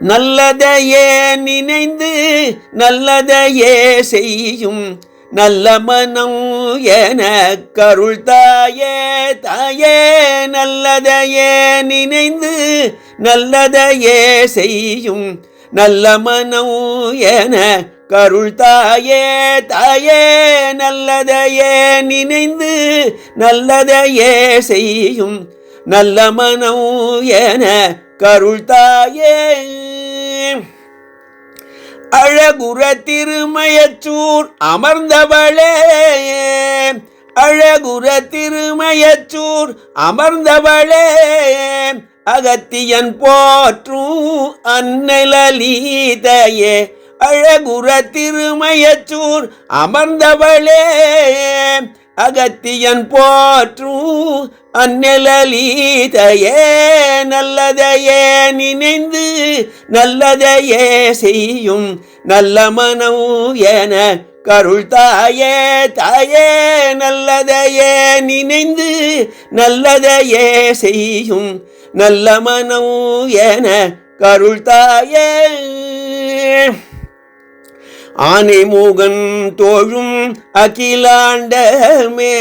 நல்லதையே நினைந்து நல்லதையே செய்யும் நல்ல மனம் என கருள் தாயே தாயே. நல்லதையே நினைந்து நல்லதையே செய்யும் நல்ல மனம் என கருள் தாயே தாயே. நல்லதையே நினைந்து நல்லதையே செய்யும் நல்ல மனம் என கருள் தாயே. அழகுற திருமயச்சூர் அமர்ந்தவளே அழகுற திருமயச்சூர் அமர்ந்தவளே அகத்தியன் போற்றும் அன்னை லலிதையே. அழகுற திருமயச்சூர் அமர்ந்தவளே அகத்தியன் போற்றும் அன்னை லலிதையே. நல்லதையே நினைந்து நல்லதையே செய்யும் நல்ல மனம் என கருள் தாயே தாயே. நல்லதையே நினைந்து நல்லதையே செய்யும் நல்ல மனம் என கருள் தாயே. ஆனை முகன் தோழும் அகிலாண்டமே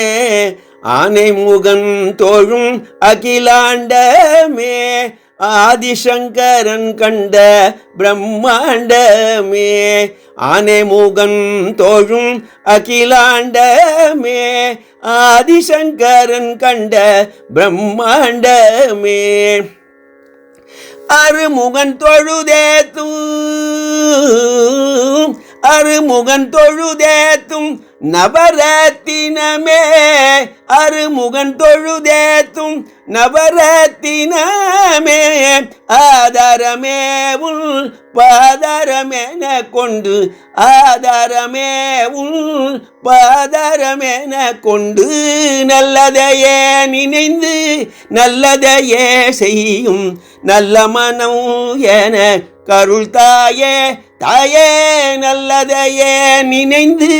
ஆனை முகன் தோழும் அகிலாண்டமே ஆதிசங்கரன் கண்ட பிரம்மாண்டமே. ஆனை முகன் தோழும் அகிலாண்டமே ஆதிசங்கரன் கண்ட பிரம்மாண்டமே. அருமுகன் தொழுதேத்தும் அருமுகன் தொழுதேத்தும் நவரத்தினமே. அருமுகன் தொழுதேத்தும் நவரத்தினமே ஆதாரமே உள் பாதாரமென கொண்டு ஆதாரமே உள் பாதாரமென கொண்டு நல்லதையே நினைந்து நல்லதையே செய்யும் நல்ல மனம் என கருள் தாயே தாயே. நல்லதையே நினைந்து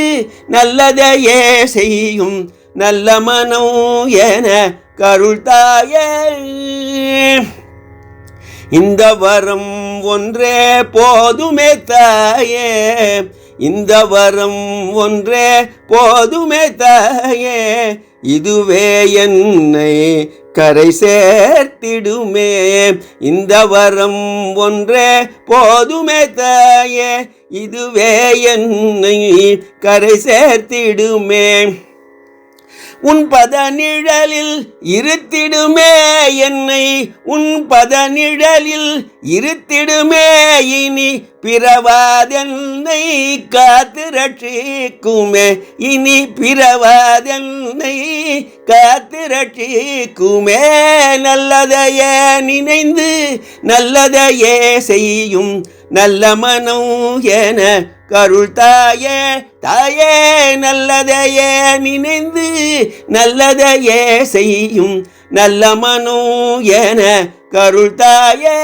நல்லதையே செய்யும் நல்ல மனம் என கருள் தாயே. இந்த வரம் ஒன்றே போதுமே தாயே இந்த வரம் ஒன்றே போதுமே தாயே. இதுவே என்னை கரை சேர்த்திடுமே. இந்த வரம் ஒன்றே போதுமே தாயே இதுவே என்னை கரை சேர்த்திடுமே. உன் பத நிழலில் இருத்திடுமே என்னை உன் பத நிழலில் இருத்திடுமே. இனி பிறவாதென்னை காத்து ரட்சிக்குமே இனி பிறவாதென்னை காத்து ரட்சிக்குமே. நல்லதையே நினைந்து நல்லதையே செய்யும் நல்ல மனம் என கருள் தாயே தாயே. நல்லதையே நினைந்து நல்லதையே செய்யும் நல்ல மனம் என கருள் தாயே.